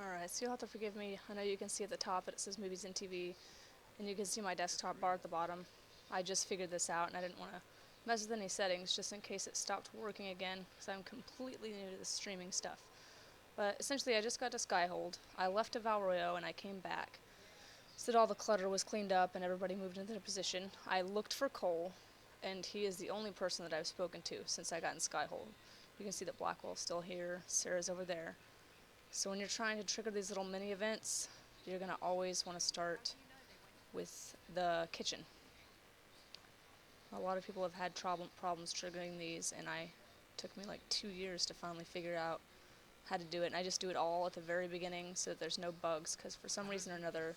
Alright, so you'll have to forgive me. I know you can see at the top that it says movies and TV, and you can see my desktop bar at the bottom. I just figured this out and I didn't want to mess with any settings just in case it stopped working again, because I'm completely new to the streaming stuff. But essentially I just got to Skyhold, I left to Valroyo and I came back. So that all the clutter was cleaned up and everybody moved into their position. I looked for Cole, and he is the only person that I've spoken to since I got in Skyhold. You can see that Blackwell's still here, Sarah's over there. So when you're trying to trigger these little mini events, you're going to always want to start with the kitchen. A lot of people have had problems triggering these, and it took me like 2 years to finally figure out how to do it. And I just do it all at the very beginning so that there's no bugs, because for some reason or another,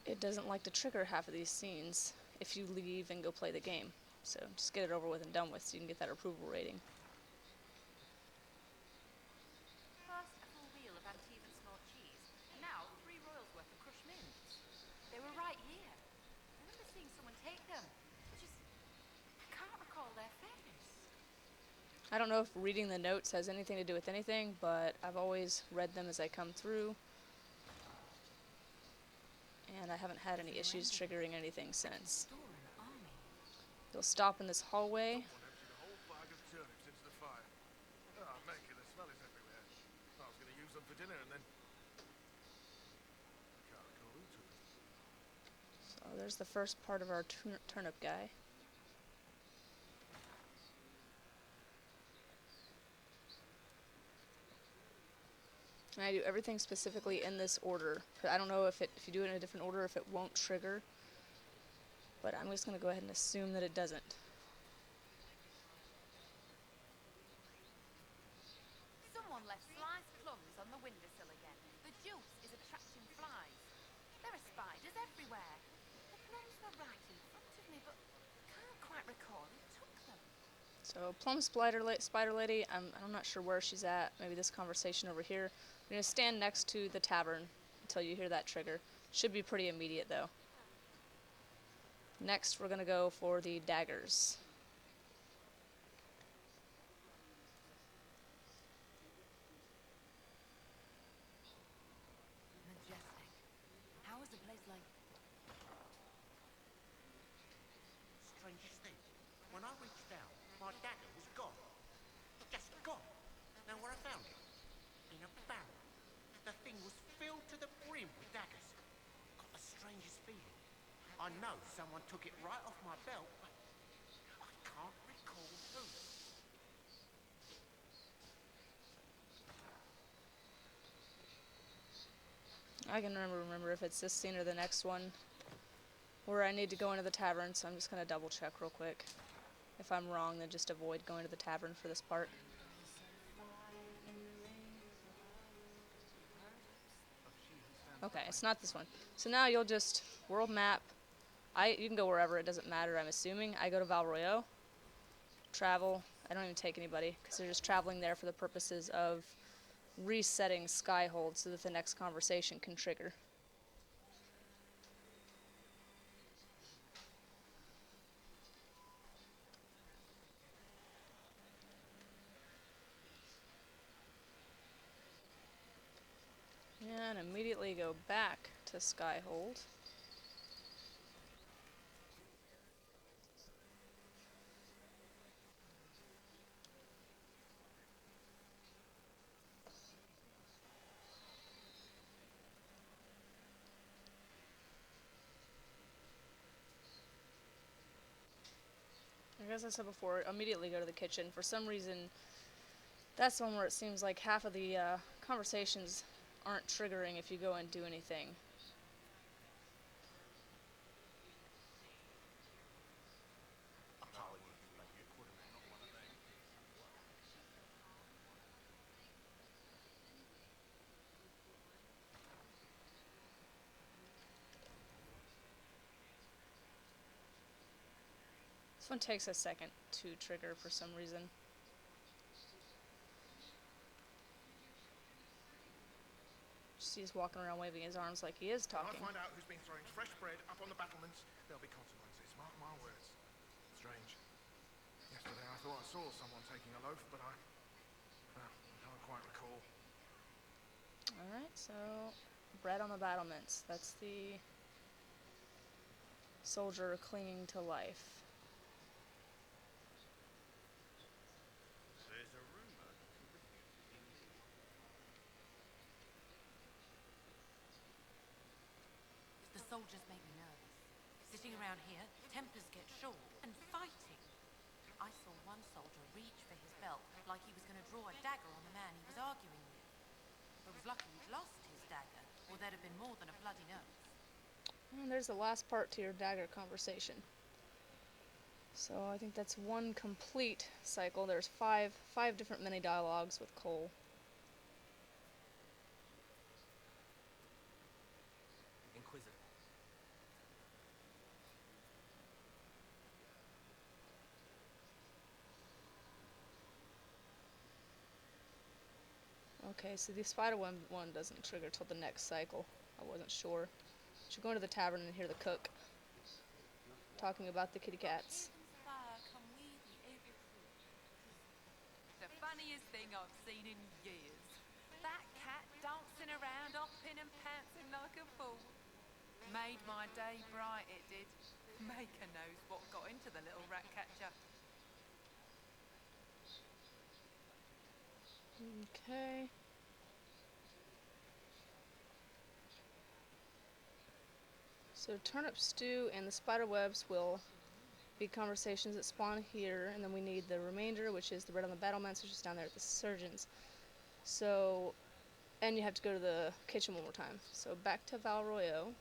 it doesn't like to trigger half of these scenes if you leave and go play the game. So just get it over with and done with so you can get that approval rating. First, a full wheel of Antievan small cheese, and now 3 royals worth of crushed mints. They were right here. I remember seeing someone take them. I can't recall their face. I don't know if reading the notes has anything to do with anything, but I've always read them as I come through. And I haven't had any issues triggering anything since. You'll stop in this hallway. So there's the first part of our turnip guy. And I do everything specifically in this order. I don't know if you do it in a different order, if it won't trigger. But I'm just going to go ahead and assume that it doesn't. Someone left sliced plums on the windowsill again. The juice is attracting flies. There are spiders everywhere. The plums were right in front of me, but I can't quite recall who took them. So Plum Spider Lady, I'm not sure where she's at. Maybe this conversation over here. I'm going to stand next to the tavern until you hear that trigger. Should be pretty immediate though. Next we're going to go for the daggers. Majestic. How is a place like... Strangest thing, when I reached out, my dagger was gone. Just gone. Know where I found it? In a barrel. The thing was filled to the brim with daggers. Got the strangest feeling. I know someone took it right off my belt, but I can't recall who. I can remember if it's this scene or the next one where I need to go into the tavern, so I'm just going to double check real quick. If I'm wrong, then just avoid going to the tavern for this part. Okay, it's not this one. So now you'll just world map. You can go wherever, it doesn't matter, I'm assuming. I go to Valroyo, travel. I don't even take anybody because they're just traveling there for the purposes of resetting Skyhold so that the next conversation can trigger. And immediately go back to Skyhold. As I said before, immediately go to the kitchen. For some reason, that's the one where it seems like half of the conversations aren't triggering if you go and do anything. This one takes a second to trigger for some reason. He's walking around waving his arms like he is talking. When I find out who's been throwing fresh bread up on the battlements, there'll be consequences. Mark my words. Strange. Yesterday I thought I saw someone taking a loaf, but I can't quite recall. Alright, so bread on the battlements. That's the soldier clinging to life. There's a rumour to refute indeed. The soldiers make me nervous. Sitting around here, tempers get short, and fighting. I saw one soldier reach for his belt like he was going to draw a dagger on the man he was arguing with. I was lucky he'd lost his dagger, or there'd have been more than a bloody nose. And there's the last part to your dagger conversation. So I think that's one complete cycle. There's five different mini dialogues with Cole. Inquisitor. Okay, so the spider one doesn't trigger till the next cycle. I wasn't sure. Should go into the tavern and hear the cook talking about the kitty cats. The funniest thing I've seen in years. That cat dancing around, hopping and pouncing like a fool. Made my day bright, it did. Maker knows what got into the little rat catcher. Okay. So turnip stew and the spider webs will be conversations that spawn here, and then we need the remainder, which is the bread on the battlements, which is down there at the surgeons. So, and you have to go to the kitchen one more time. So back to Valroyo.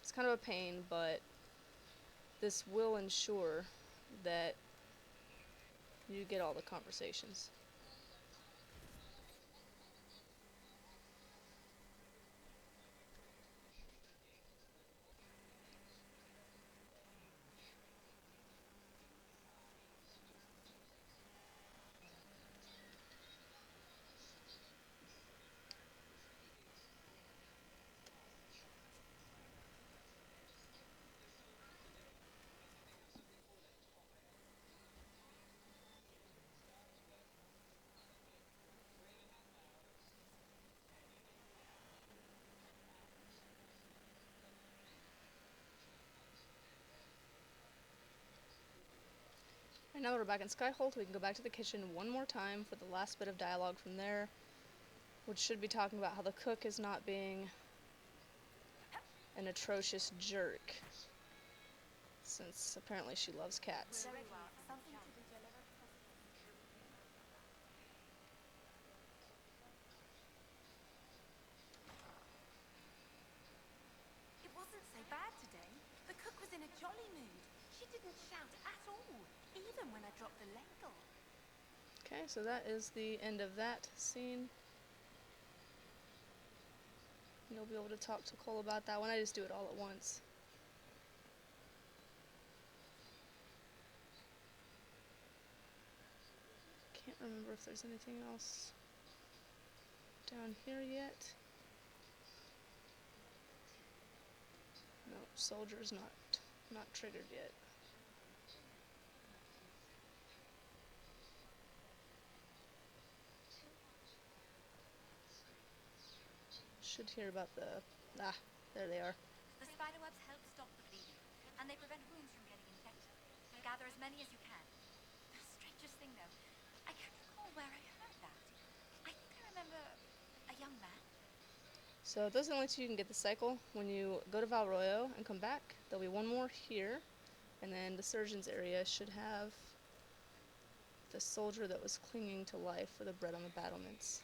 It's kind of a pain, but this will ensure that you get all the conversations. And now that we're back in Skyhold, we can go back to the kitchen one more time for the last bit of dialogue from there, which should be talking about how the cook is not being an atrocious jerk, since apparently she loves cats. Very well. Something to be delivered. It wasn't so bad today. The cook was in a jolly mood. She didn't shout at all, even when I dropped the ladle. Okay, so that is the end of that scene. You'll be able to talk to Cole about that one. I just do it all at once. Can't remember if there's anything else down here yet. No, soldier's not triggered yet. Should hear about there they are. The spiderwebs help stop the bleeding, and they prevent wounds from getting infected. Gather as many as you can. The strangest thing, though, I can't recall where I heard that. I think I remember a young man. So those are the only two you can get the cycle. When you go to Valroyo and come back, there'll be one more here, and then the surgeon's area should have the soldier that was clinging to life for the bread on the battlements.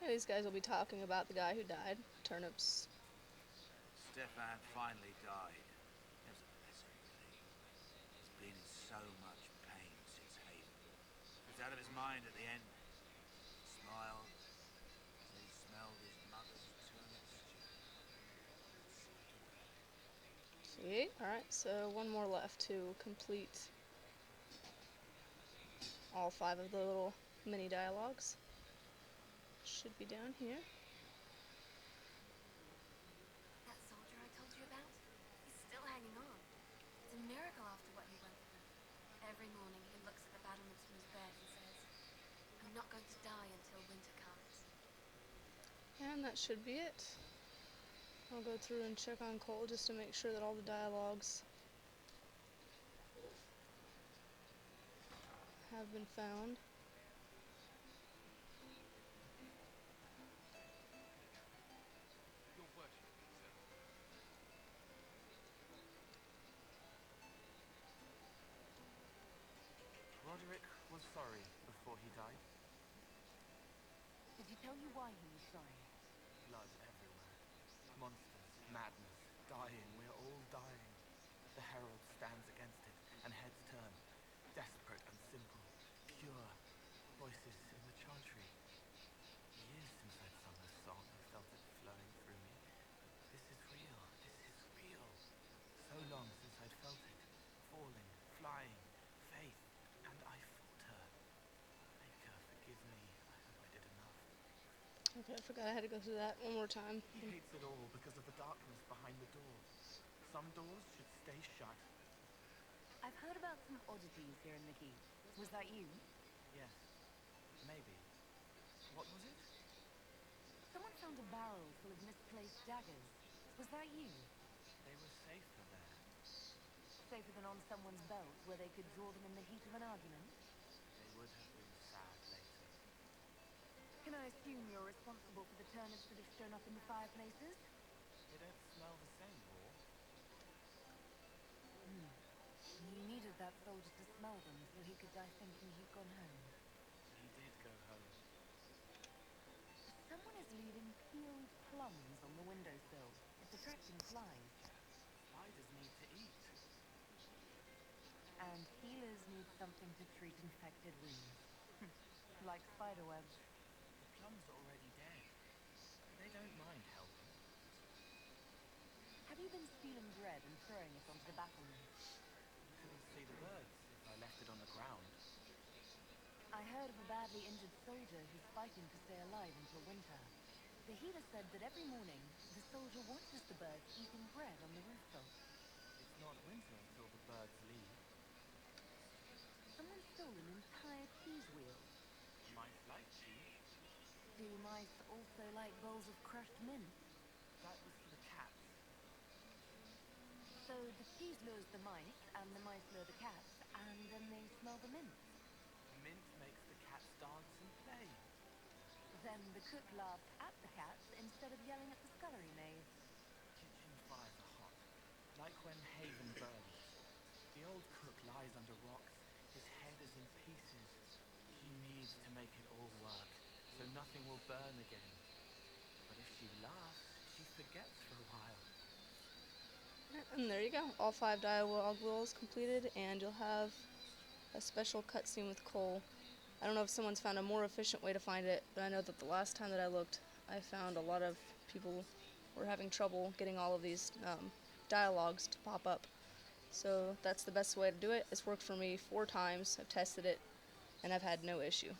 Yeah, these guys will be talking about the guy who died. Turnips. Stefan finally died. It was a blessing, really. He's been in so much pain since Haven. He was out of his mind at the end. He smiled, said he smelled his mother's turnip stew. See? Alright, so one more left to complete all 5 of the little mini dialogues. Should be down here. That soldier I told you about? He's still hanging on. It's a miracle after what he went through. Every morning he looks at the battlements from his bed and says, I'm not going to die until winter comes. And that should be it. I'll go through and check on Cole just to make sure that all the dialogues have been found. Your worship, sir. Roderick was sorry before he died. Did he tell you why he was sorry? Blood everywhere. Monsters, madness, dying. We're all dying. The herald stands against it, and heads turn. Desperate and simple. Pure. Voices in the chantry. Years since I'd sung this song and felt it flowing through me. This is real. This is real. So long since I'd felt it. Falling, flying, faith. And I fought her. Maker, forgive me. I hope I did enough. Okay, I forgot I had to go through that one more time. He hates it all because of the darkness behind the door. Some doors should stay shut. I've heard about some oddities here in the Heath. Was that you? Yes. Maybe. What was it? Someone found a barrel full of misplaced daggers. Was that you? They were safer there. Safer than on someone's belt where they could draw them in the heat of an argument? They would have been sad later. Can I assume you're responsible for the turnips that have shown up in the fireplaces? They don't smell the same, War. You needed that soldier to smell them so he could die thinking he'd gone home. He did go home. Someone is leaving peeled plums on the windowsill. It's attracting flies. Spiders need to eat. And healers need something to treat infected wounds. Like spiderwebs. The plums are already dead. They don't mind helping. Have you been stealing bread and throwing it onto the battlements? You couldn't see the birds if I left it on the ground. I heard of a badly injured soldier who's fighting to stay alive until winter. The healer said that every morning, the soldier watches the birds eating bread on the rooftop. It's not winter until the birds leave. Someone stole an entire cheese wheel. Mice like cheese. Do mice also like bowls of crushed mint? That was for the cats. So the cheese lures the mice, and the mice lure the cats, and then they smell the mint. Mint makes the cats dance and play. Then the cook laughs at the cats instead of yelling at the scullery maid. Kitchen fires are hot, like when Haven burns. The old cook lies under rocks. His head is in pieces. She needs to make it all work, so nothing will burn again. But if she laughs, she forgets for a while. And there you go. All 5 dialogue wheels completed, and you'll have a special cutscene with Cole. I don't know if someone's found a more efficient way to find it, but I know that the last time that I looked, I found a lot of people were having trouble getting all of these dialogues to pop up. So that's the best way to do it. It's worked for me 4 times. I've tested it, and I've had no issue.